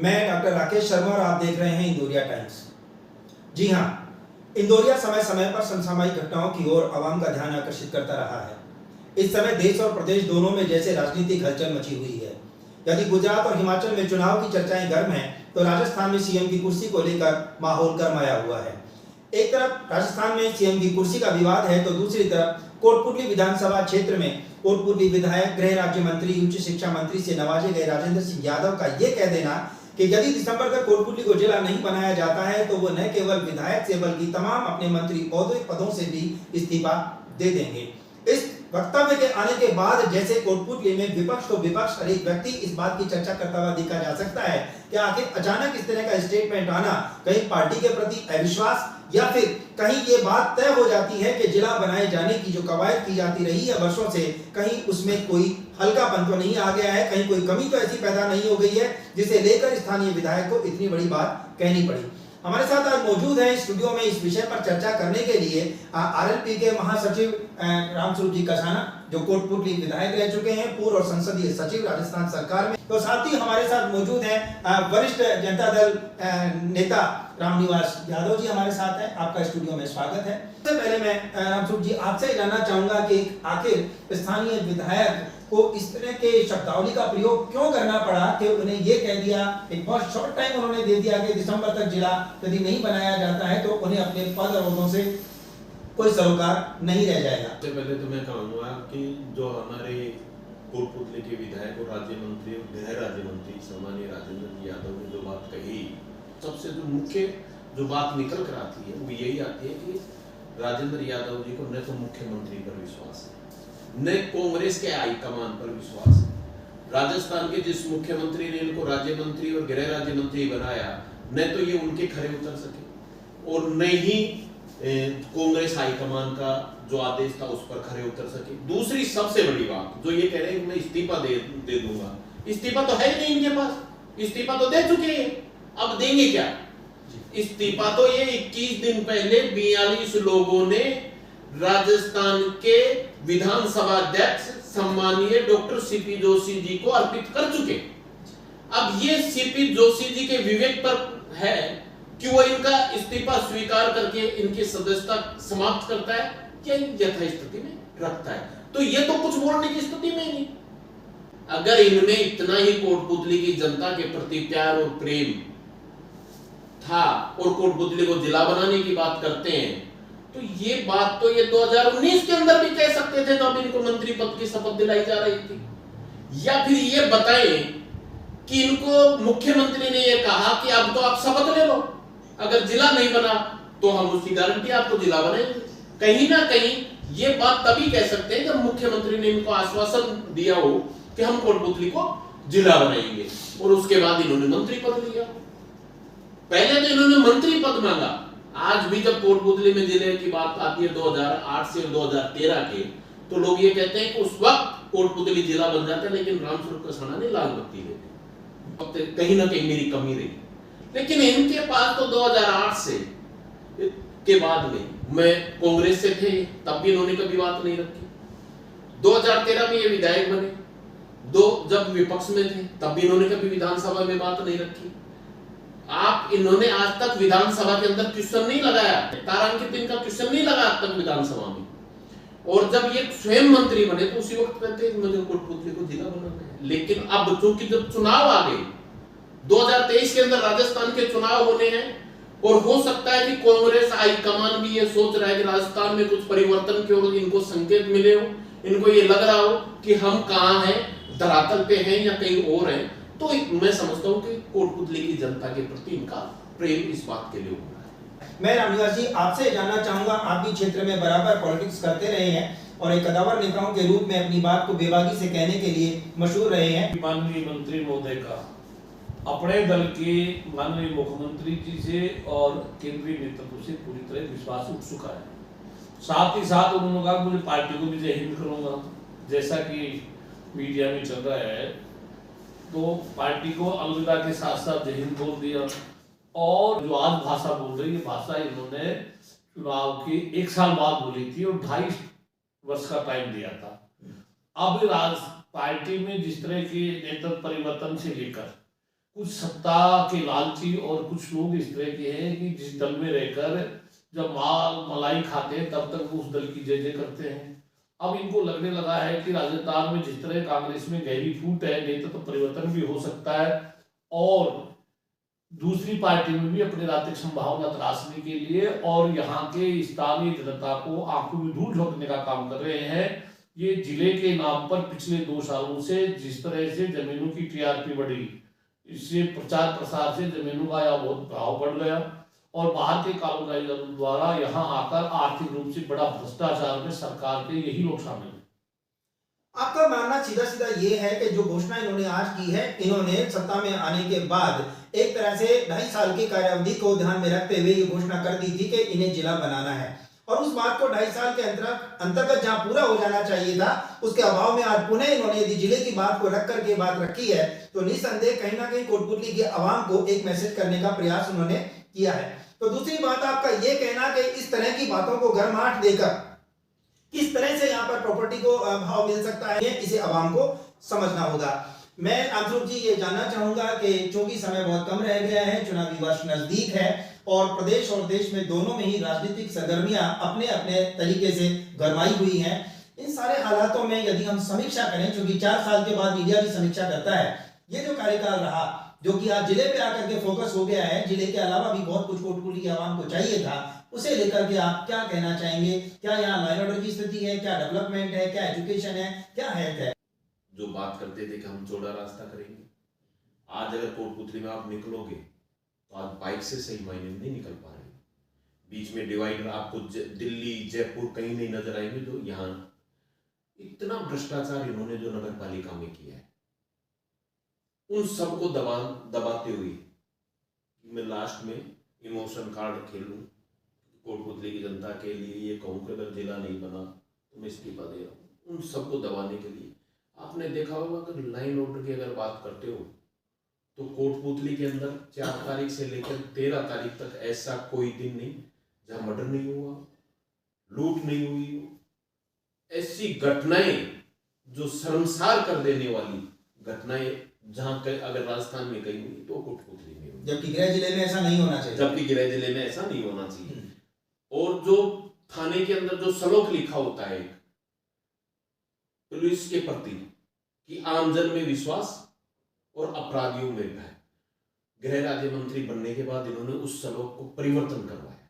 मैं डॉक्टर राकेश शर्मा और आप देख रहे हैं इंदौरिया टाइम्स। जी हाँ, इंदौरिया समय समय पर समसामयिक घटनाओं की ओर आवाम का ध्यान आकर्षित करता रहा है। इस समय देश और प्रदेश दोनों में जैसे राजनीतिक हलचल मची हुई है। यदि गुजरात और हिमाचल में चुनाव की चर्चाएं गर्म हैं, तो राजस्थान में सीएम की कुर्सी को लेकर माहौल गरमाया हुआ है। एक तरफ राजस्थान में सीएम की कुर्सी का विवाद है, तो दूसरी तरफ कोटपुतली विधानसभा क्षेत्र में पूर्व विधायक, गृह राज्य मंत्री, उच्च शिक्षा मंत्री से नवाजे गए राजेंद्र सिंह यादव का ये कह देना कि यदि दिसंबर तक कोटपुतली को जिला नहीं बनाया जाता है तो वो न केवल विधायक से बल्कि तमाम अपने मंत्री पदों से भी इस्तीफा दे देंगे। इस वक्तव्य के आने के बाद जैसे कोटपुतली में विपक्ष तो विपक्ष हर एक व्यक्ति इस बात की चर्चा करता हुआ देखा जा सकता है कि आखिर अचानक इस तरह का स्टेटमेंट आना कहीं पार्टी के प्रति अविश्वास या फिर कहीं ये बात तय हो जाती है कि जिला बनाए जाने की जो कवायद की जाती रही है वर्षों से, कहीं उसमें कोई हल्कापन तो नहीं आ गया है, कहीं कोई कमी तो ऐसी पैदा नहीं हो गई है जिसे लेकर स्थानीय विधायक को इतनी बड़ी बात कहनी पड़ी। हमारे साथ आज मौजूद है स्टूडियो में इस विषय पर चर्चा करने के लिए आरएलपी के महासचिव रामस्वरूप जी कसाना, जो कोटपुतली विधायक रह चुके हैं, पूर्व और संसदीय सचिव राजस्थान सरकार में। तो साथ ही हमारे साथ मौजूद हैं वरिष्ठ जनता दल नेता रामनिवास यादव जी हमारे साथ हैं। आपका स्टूडियो में स्वागत है। सबसे पहले मैं रामस्वरूप जी आपसे जानना चाहूंगा कि आखिर स्थानीय विधायक को इस तरह के शब्दावली का प्रयोग क्यों करना पड़ा कि उन्हें ये कह दिया, एक बहुत शॉर्ट टाइम उन्होंने दे दिया कि दिसंबर तक जिला यदि नहीं बनाया जाता है तो उन्हें अपने पद और ओहदों से कोई सरोकार नहीं रह जाएगा। सबसे पहले तो मैं कहूँगा कि जो हमारे कोटपुतली के विधायक और राज्य मंत्री और गृह राज्य मंत्री सम्मानीय राजेंद्र यादव ने जो बात कही, सबसे जो मुख्य जो बात निकल कर आती है वो यही आती है कि राजेंद्र यादव जी को न तो मुख्यमंत्री पर विश्वास है, न कांग्रेस के हाईकमान पर विश्वास है। राजस्थान के जिस मुख्यमंत्री ने इनको राज्य मंत्री और गृह राज्य मंत्री बनाया, न तो ये उनके खरे उतर सके और न ही कांग्रेस हाईकमान का जो आदेश था उस पर खरे उतर सके। दूसरी सबसे बड़ी बात जो ये कह रहे हैं मैं इस्तीफा दे दूंगा, इस्तीफा तो है ही नहीं इनके पास, इस्तीफा तो दे चुके हैं, अब देंगे क्या इस्तीफा? तो ये 21 दिन पहले 42 लोगों ने राजस्थान के विधानसभा अध्यक्ष सम्मानीय डॉक्टर सीपी जोशी जी को अर्पित कर चुके। अब ये सीपी जोशी जी के विवेक पर है कि वो इनका इस्तीफा स्वीकार करके इनकी सदस्यता समाप्त करता है या यथास्थिति में रखता है। तो ये तो कुछ बोलने की स्थिति में नहीं। अगर इनमें इतना ही कोटपुतली की जनता के प्रति प्यार और प्रेम था और कोटपुतली को जिला बनाने की बात करते हैं, तो ये बात तो ये 2019 के अंदर भी कह सकते थे जब इनको मंत्री पद की शपथ दिलाई जा रही थी। या फिर ये बताएं कि इनको मुख्यमंत्री ने ये कहा कि अब तो आप शपथ ले लो, अगर जिला नहीं बना तो हम उसकी गारंटी आपको जिला बनाएंगे। कहीं ना कहीं ये बात तभी कह सकते हैं जब मुख्यमंत्री ने इनको आश्वासन दिया हो कि हम कोटपुतली को जिला बनाएंगे, और उसके बाद इन्होंने मंत्री पद लिया। पहले तो इन्होंने मंत्री पद मांगा। आज भी जब कोटपुतली में जिले की बात आती है 2008 से 2013 के, तो लोग ये कहते हैं कि उस वक्त कोटपुतली जिला बन जाता है, लेकिन रामस्वरूप कसाना ने लाल बत्ती दी। कहीं ना कहीं मेरी कमी रही, लेकिन इनके पास तो 2008 से के बाद में मैं कांग्रेस से थे तब भी इन्होंने कभी बात नहीं रखी। 2013 में ये विधायक बने, जब विपक्ष में थे तब भी इन्होंने कभी विधानसभा में बात नहीं रखी। आप इन्होंने आज तक विधानसभा के अंदर क्वेश्चन नहीं लगाया, तारांकित इनका क्वेश्चन नहीं लगा आज तक विधानसभा में। और जब ये स्वयं मंत्री बने तो उसी वक्त कहते हैं मुझे कोटपुतली को जिला बनाना है। लेकिन अब चूंकि जब चुनाव आ गए, 2023 के अंदर राजस्थान के चुनाव होने हैं, और हो सकता है कि कांग्रेस हाईकमान भी ये सोच रहा है कि राजस्थान में कुछ परिवर्तन की ओर इनको संकेत मिले हो, इनको ये लग रहा हो कि हम कहाँ हैं, धरातल पे हैं या कहीं और हैं। तो मैं समझता हूं कि कोटपुतली की जनता के प्रति इनका प्रेम इस बात के लिए हो रहा है। मैं रामनिवास जी आपसे जानना चाहूंगा, आप भी क्षेत्र में बराबर पॉलिटिक्स करते रहे हैं और एक कदावर नेताओं के रूप में अपनी बात को बेबाकी से कहने के लिए मशहूर रहे हैं। माननीय मंत्री महोदय का अपने दल के माननीय मुख्यमंत्री जी से और केंद्रीय नेतृत्व से पूरी तरह विश्वास उठ चुका है। साथ ही साथ उन्होंने कहा मुझे पार्टी को भी जय हिंद करूंगा, जैसा कि मीडिया में चल रहा है, तो पार्टी को अलविदा के साथ साथ जय हिंद बोल दिया। और जो आज भाषा बोल रही है, भाषा इन्होंने चुनाव के 1 साल बाद बोली थी और 2.5 वर्ष का टाइम दिया था। अब पार्टी में जिस तरह के नेतृत्व परिवर्तन से लेकर कुछ सत्ता के लालची और कुछ लोग इस तरह के हैं कि जिस दल में रहकर जब माल मलाई खाते हैं तब तक वो उस दल की जय जय करते हैं। अब इनको लगने लगा है कि राजस्थान में जिस तरह कांग्रेस में गहरी फूट है, नेतृत्व तो परिवर्तन भी हो सकता है और दूसरी पार्टी में भी अपने राजनीतिक संभावना तराशने के लिए और यहाँ के स्थानीय जनता को आंखों में धूल झोंकने का काम कर रहे हैं। ये जिले के नाम पर पिछले 2 सालों से जिस तरह से जमीनों की टीआरपी बढ़ी, इससे प्रचार प्रसार से जमीनों का यहाँ बहुत भाव बढ़ गया और बाहर के कारोबारियों द्वारा यहाँ आकर आर्थिक रूप से बड़ा भ्रष्टाचार में सरकार के यही लोग शामिल हैं। आपका मानना सीधा सीधा ये है कि जो घोषणा इन्होंने आज की है, इन्होंने सत्ता में आने के बाद एक तरह से 2.5 साल की कार्यावधि को ध्यान में रखते हुए ये घोषणा कर दी थी कि इन्हें जिला बनाना है और उस बात को 2.5 साल के अंतर्गत जहां पूरा हो जाना चाहिए था, उसके अभाव में आज पुनः इन्होंने यदि जिले की बात को रख करके बात रखी है तो निसंदेह कहीं ना कहीं कोटपुतली की आवाम को एक मैसेज करने का प्रयास उन्होंने किया है। तो दूसरी बात आपका ये कहना कि इस तरह की बातों को गर्माहट देकर किस तरह से यहाँ पर प्रॉपर्टी को भाव मिल सकता है, इसे आवाम को समझना होगा। मैं आंसुर जी ये जानना चाहूंगा कि चूंकि समय बहुत कम रह गया है, चुनावी वर्ष नजदीक है और प्रदेश और देश में दोनों में ही राजनीतिक सरगर्मियां अपने अपने तरीके से गरमाई हुई हैं, इन सारे हालातों में यदि हम समीक्षा करें, चूंकि 4 साल के बाद मीडिया भी समीक्षा करता है, ये जो कार्यकाल रहा जो कि आज जिले पे आकर के फोकस हो गया है, जिले के अलावा भी बहुत कुछ कोटपुतली आवाम को चाहिए था, उसे लेकर के आप क्या कहना चाहेंगे? क्या यहाँ लॉ एंड ऑर्डर की स्थिति है, क्या डेवलपमेंट है, क्या एजुकेशन है, क्या हेल्थ है? जो बात करते थे कि हम चौड़ा रास्ता करेंगे, आज अगर कोटपुतली में आप निकलोगे तो आज बाइक से सही मायने में नहीं निकल पा रहे। बीच में डिवाइडर आपको दिल्ली जयपुर कहीं नहीं नजर आएंगे। जो यहाँ इतना भ्रष्टाचार इन्होंने जो नगर पालिका में किया है, उन सबको दबाते हुए मैं लास्ट में इमोशन कार्ड खेलूं, कोटपुतली की जनता के लिए ये कहूं कि अगर जिला नहीं बना तो मैं इस्तीफा दे रहा हूं। उन सबको दबाने के लिए आपने देखा होगा कि लाइन ऑर्डर की अगर बात करते हो तो कोटपुतली के अंदर 4 तारीख से लेकर 13 तारीख तक ऐसा कोई दिन नहीं जहां मर्डर नहीं हुआ, लूट नहीं हुई हो। ऐसी घटनाएं जो शर्मसार कर देने वाली घटनाएं जहां अगर राजस्थान में कहीं हुई तो कोटपुतली में हुई, जबकि गृह जिले में ऐसा नहीं होना चाहिए। जबकि गृह जिले में ऐसा नहीं होना चाहिए। और जो थाने के अंदर जो श्लोक लिखा होता है पुलिस के प्रति कि आमजन में विश्वास और अपराधियों में भय, गृह राज्य मंत्री बनने के बाद इन्होंने उस श्लोक को परिवर्तन करवाया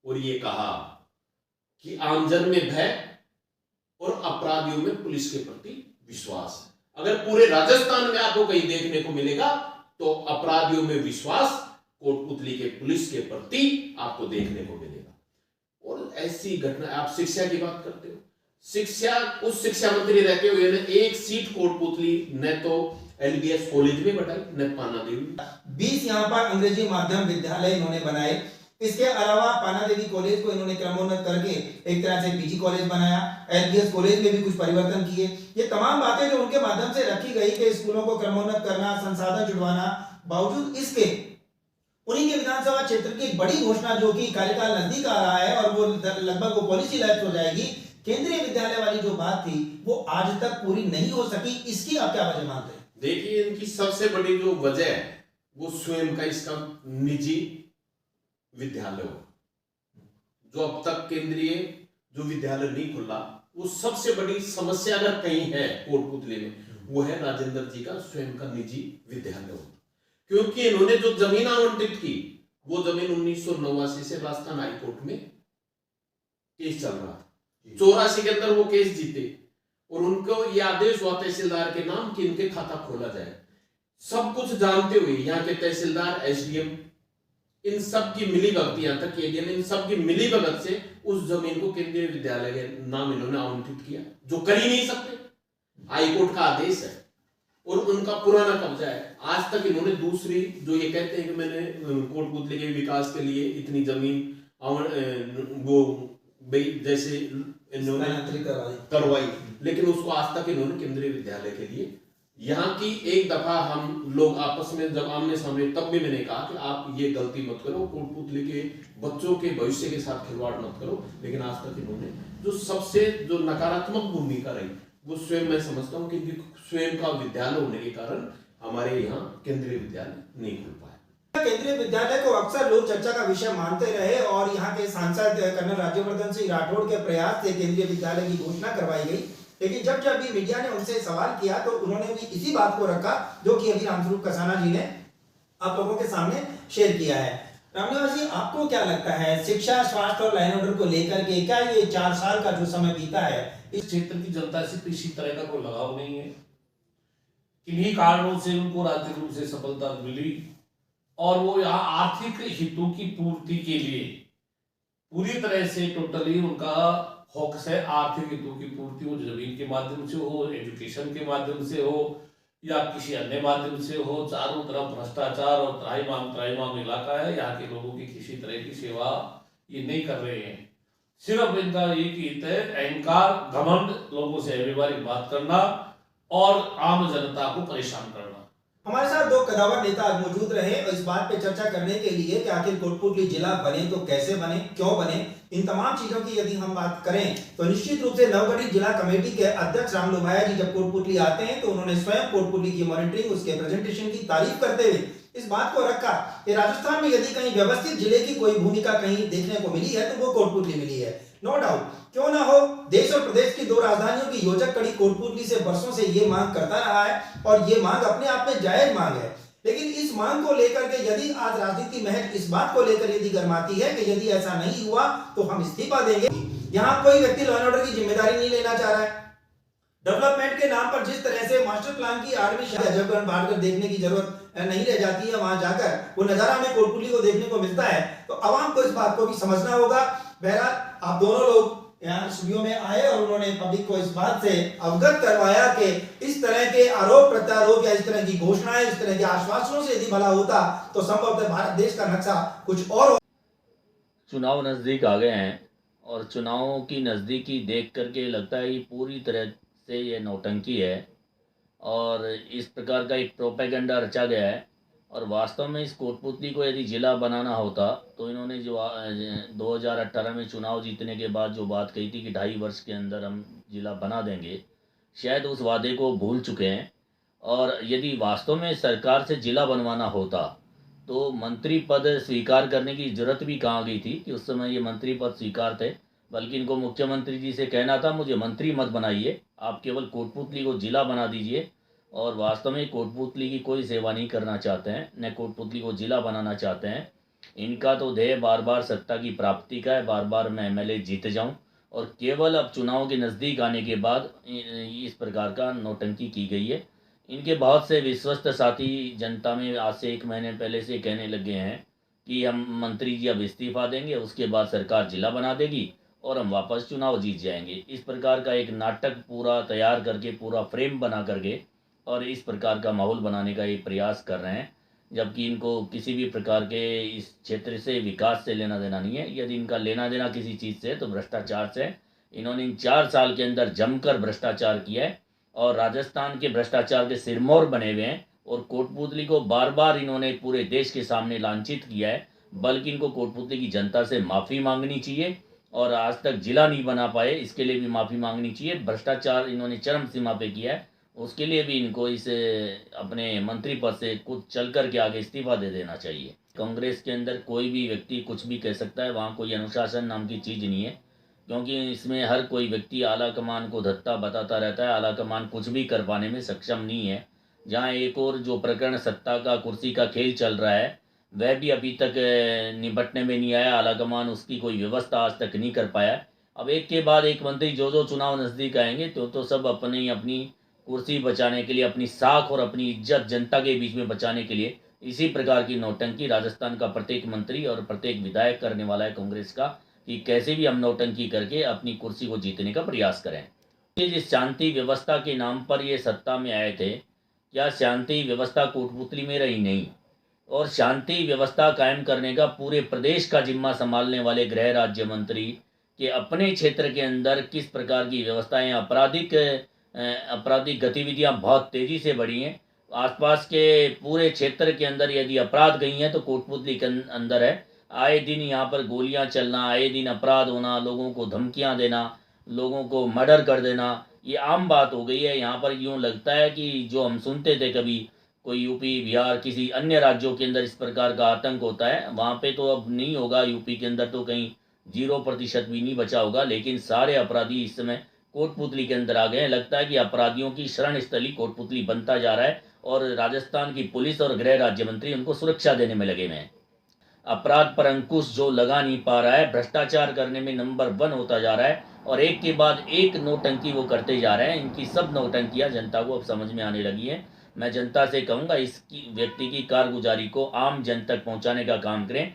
और ये कहा कि आमजन में भय और अपराधियों में पुलिस के प्रति विश्वास। अगर पूरे राजस्थान में आपको कहीं देखने को मिलेगा तो अपराधियों में विश्वास कोटपुतली के पुलिस के प्रति आपको देखने को मिलेगा। और ऐसी घटना, आप शिक्षा की बात करते हो, शिक्षा उस शिक्षा मंत्री रहते हुए ने 1 सीट कोटपुतली न तो एलबीएस कॉलेज में बढ़ाई न पाना देवी। 20 यहाँ पर अंग्रेजी माध्यम विद्यालय इन्होंने बनाए। इसके अलावा पाना देवी कॉलेज को इन्होंने क्रमोन्नत करके एक तरह से पीजी कॉलेज बनाया। एलबीएस कॉलेज में भी कुछ परिवर्तन किए। ये तमाम बातें जो उनके माध्यम से रखी गई कि स्कूलों को क्रमोन्नत करना, संसाधन जुड़वाना, बावजूद इसके उन्हीं के विधानसभा क्षेत्र की एक बड़ी घोषणा जो कि कार्यकाल नजदीक आ रहा है और वो लगभग वो पॉलिसी लैप्स हो जाएगी, केंद्रीय विद्यालय वाली जो बात थी वो आज तक पूरी नहीं हो सकी। इसकी आप क्या वजह मानते हैं? देखिए, इनकी सबसे बड़ी जो वजह है वो स्वयं का इसका निजी विद्यालय हो। जो अब तक केंद्रीय जो विद्यालय नहीं खुला, वो सबसे बड़ी समस्या अगर कहीं है कोटपुतली में, वो है राजेंद्र जी का स्वयं का निजी विद्यालय हो। क्योंकि इन्होंने जो जमीन आवंटित की वो जमीन 1989 से राजस्थान हाईकोर्ट में केस चल रहा था। 84 के अंदर वो केस जीते और उनको ये आदेश हुआ तहसीलदार के नाम कि इनके खाता खोला जाए। सब कुछ जानते हुए यहाँ के तहसीलदार, एसडीएम, इन सब की मिली भगत, यहाँ तक एडीएम, इन सब की मिली भगत से उस जमीन को केंद्रीय विद्यालय के नाम इन्होंने आवंटित किया, जो कर ही नहीं सकते। हाईकोर्ट का आदेश है और उनका पुराना कब्जा है। आज तक इन्होंने दूसरी जो ये कहते हैं कि मैंने कोटपुतली के विकास के लिए इतनी जमीन वो जैसे इन्होंने करवाई, लेकिन उसको आज तक इन्होंने केंद्रीय विद्यालय के लिए, यहाँ की एक दफा हम लोग आपस में जब आमने सामने, तब भी मैंने कहा कि आप ये गलती मत करो, कोटपुतली के बच्चों के भविष्य के साथ खिलवाड़ मत करो। लेकिन आज तक इन्होंने जो सबसे जो नकारात्मक भूमिका रही वो स्वयं मैं समझता हूँ कि स्वयं का विद्यालय होने के कारण हमारे यहाँ केंद्रीय विद्यालय नहीं खुल पाया। केंद्रीय विद्यालय को अक्सर लोग चर्चा का विषय मानते रहे और यहाँ के सांसद कर्नल राज्यवर्धन सिंह राठौड़ के प्रयास से केंद्रीय विद्यालय की घोषणा करवाई गई, लेकिन जब जब भी मीडिया ने उनसे सवाल किया तो उन्होंने भी इसी बात को रखा जो कि अभी रामस्वरूप कसाना जी ने आप लोगों के सामने शेयर किया है। रामनिवास जी, आपको क्या लगता है शिक्षा, स्वास्थ्य और लाइन ऑर्डर को लेकर के क्या ये 4 साल का जो समय बीता है इस क्षेत्र की जनता से किसी तरह का कोई लगाव नहीं है। किन्हीं कारणों से उनको राजनीतिक रूप से सफलता मिली और वो यहाँ आर्थिक हितों की पूर्ति के लिए पूरी तरह से टोटली उनका फोकस है। आर्थिक हितों की पूर्ति हो, जमीन के माध्यम से हो, एजुकेशन के माध्यम से हो या किसी अन्य माध्यम से हो। चारों तरफ भ्रष्टाचार और त्राहिमाम इलाका है। यहाँ के लोगों की किसी तरह की सेवा ये नहीं कर रहे हैं। सिर्फ इनका एक हित है, अहंकार, घमंड, लोगों से व्यवहारिक बात करना और आम जनता को परेशान करना। हमारे साथ 2 कदावर नेता आज मौजूद रहे और इस बात पे चर्चा करने के लिए कि आखिर कोटपुतली जिला बने तो कैसे बने, क्यों बने, इन तमाम चीजों की यदि हम बात करें तो निश्चित रूप से नवगठित जिला कमेटी के अध्यक्ष राम लोभाया जी जब कोटपुतली आते हैं तो उन्होंने स्वयं कोटपुतली की मॉनिटरिंग, उसके प्रेजेंटेशन की तारीफ करते हुए इस बात को रखा कि राजस्थान में यदि कहीं व्यवस्थित जिले की कोई भूमिका कहीं देखने को मिली है तो वो कोटपुतली मिली है। नो डाउट, क्यों ना हो, देश और प्रदेश की 2 राजधानियों की योजक कड़ी कोटपुतली से वर्षों से ये मांग करता रहा है और ये मांग अपने आप में जायज मांग है। लेकिन इस मांग को लेकर के यदि आज राजनीति महज इस बात को लेकर यदि गरमाती है कि यदि ऐसा नहीं हुआ तो हम इस्तीफा देंगे, यहाँ कोई व्यक्ति लॉ एंड ऑर्डर की जिम्मेदारी नहीं लेना चाह रहा है। डेवलपमेंट के नाम पर जिस तरह से मास्टर प्लान की आड़ में जबरन बाहर देखने की जरूरत नहीं रह जाती है, वहां जाकर वो नजारा हमें कोटपुतली को देखने को मिलता है, तो आवाम को इस बात को भी समझना होगा। बहरहाल आप दोनों लोग यहाँ स्टूडियो में आए और उन्होंने पब्लिक को इस बात से अवगत करवाया कि इस तरह के आरोप प्रत्यारोप या इस तरह की घोषणाएं, इस तरह के आश्वासनों से यदि भला होता तो संभवतः भारत देश का नक्शा कुछ और। चुनाव नज़दीक आ गए हैं और चुनावों की नज़दीकी देख करके लगता है ये पूरी तरह से ये नौटंकी है और इस प्रकार का एक प्रोपेगेंडा रचा गया है। और वास्तव में इस कोटपुतली को यदि जिला बनाना होता तो इन्होंने जो 2018 में चुनाव जीतने के बाद जो बात कही थी कि 2.5 वर्ष के अंदर हम जिला बना देंगे, शायद उस वादे को भूल चुके हैं। और यदि वास्तव में सरकार से जिला बनवाना होता तो मंत्री पद स्वीकार करने की जरूरत भी कहाँ गई थी कि उस समय ये मंत्री पद स्वीकार थे, बल्कि इनको मुख्यमंत्री जी से कहना था मुझे मंत्री मत बनाइए, आप केवल कोटपुतली को जिला बना दीजिए। और वास्तव में कोटपुतली की कोई सेवा नहीं करना चाहते हैं, न कोटपुतली को जिला बनाना चाहते हैं। इनका तो ध्येय बार बार सत्ता की प्राप्ति का है, बार बार मैं एमएलए जीत जाऊं और केवल अब चुनाव के नज़दीक आने के बाद इस प्रकार का नौटंकी की गई है। इनके बहुत से विश्वस्त साथी जनता में आज से 1 महीने पहले से कहने लगे हैं कि हम मंत्री जी अब इस्तीफा देंगे, उसके बाद सरकार जिला बना देगी और हम वापस चुनाव जीत जाएंगे। इस प्रकार का एक नाटक पूरा तैयार करके, पूरा फ्रेम बना करके और इस प्रकार का माहौल बनाने का ये प्रयास कर रहे हैं, जबकि इनको किसी भी प्रकार के इस क्षेत्र से, विकास से लेना देना नहीं है। यदि इनका लेना देना किसी चीज़ से तो भ्रष्टाचार से। इन्होंने इन 4 साल के अंदर जमकर भ्रष्टाचार किया है और राजस्थान के भ्रष्टाचार के सिरमौर बने हुए हैं और कोटपुतली को बार बार इन्होंने पूरे देश के सामने लांछित किया है। बल्कि इनको कोटपुतली की जनता से माफ़ी मांगनी चाहिए और आज तक जिला नहीं बना पाए इसके लिए भी माफ़ी मांगनी चाहिए। भ्रष्टाचार इन्होंने चरम सीमा पे किया है, उसके लिए भी इनको इस अपने मंत्री पद से कुछ चल कर के आगे इस्तीफा दे देना चाहिए। कांग्रेस के अंदर कोई भी व्यक्ति कुछ भी कह सकता है, वहाँ कोई अनुशासन नाम की चीज़ नहीं है, क्योंकि इसमें हर कोई व्यक्ति आला कमान को धत्ता बताता रहता है। आला कमान कुछ भी कर पाने में सक्षम नहीं है। जहाँ एक और जो प्रकरण सत्ता का, कुर्सी का खेल चल रहा है, वह भी अभी तक निपटने में नहीं आया। आला कमान उसकी कोई व्यवस्था आज तक नहीं कर पाया। अब एक के बाद एक मंत्री जो चुनाव नज़दीक आएंगे तो सब अपनी कुर्सी बचाने के लिए, अपनी साख और अपनी इज्जत जनता के बीच में बचाने के लिए इसी प्रकार की नौटंकी राजस्थान का प्रत्येक मंत्री और प्रत्येक विधायक करने वाला है कांग्रेस का, कि कैसे भी हम नौटंकी करके अपनी कुर्सी को जीतने का प्रयास करें। ये जिस शांति व्यवस्था के नाम पर ये सत्ता में आए थे, क्या शांति व्यवस्था कोटपुतली में रही? नहीं। और शांति व्यवस्था कायम करने का पूरे प्रदेश का जिम्मा संभालने वाले गृह राज्य मंत्री के अपने क्षेत्र के अंदर किस प्रकार की व्यवस्थाएं, आपराधिक गतिविधियां बहुत तेज़ी से बढ़ी हैं। आसपास के पूरे क्षेत्र के अंदर यदि अपराध गई हैं तो कोटपुतली के अंदर है। आए दिन यहाँ पर गोलियां चलना, आए दिन अपराध होना, लोगों को धमकियां देना, लोगों को मर्डर कर देना, ये आम बात हो गई है। यहाँ पर यूँ लगता है कि जो हम सुनते थे कभी कोई यूपी बिहार किसी अन्य राज्यों के अंदर इस प्रकार का आतंक होता है, वहाँ पे तो अब नहीं होगा। यूपी के अंदर तो कहीं 0% भी नहीं बचा होगा, लेकिन सारे अपराधी इस समय कोटपुतली के अंदर आ गए हैं। लगता है कि अपराधियों की शरण स्थली कोटपुतली बनता जा रहा है और राजस्थान की पुलिस और गृह राज्य मंत्री उनको सुरक्षा देने में लगे हुए हैं। अपराध पर अंकुश जो लगा नहीं पा रहा है, भ्रष्टाचार करने में नंबर 1 होता जा रहा है और एक के बाद एक नौटंकी वो करते जा रहे हैं। इनकी सब नौटंकियां जनता को अब समझ में आने लगी हैं। मैं जनता से कहूँगा इसकी व्यक्ति की कारगुजारी को आम जन तक पहुँचाने का काम करें।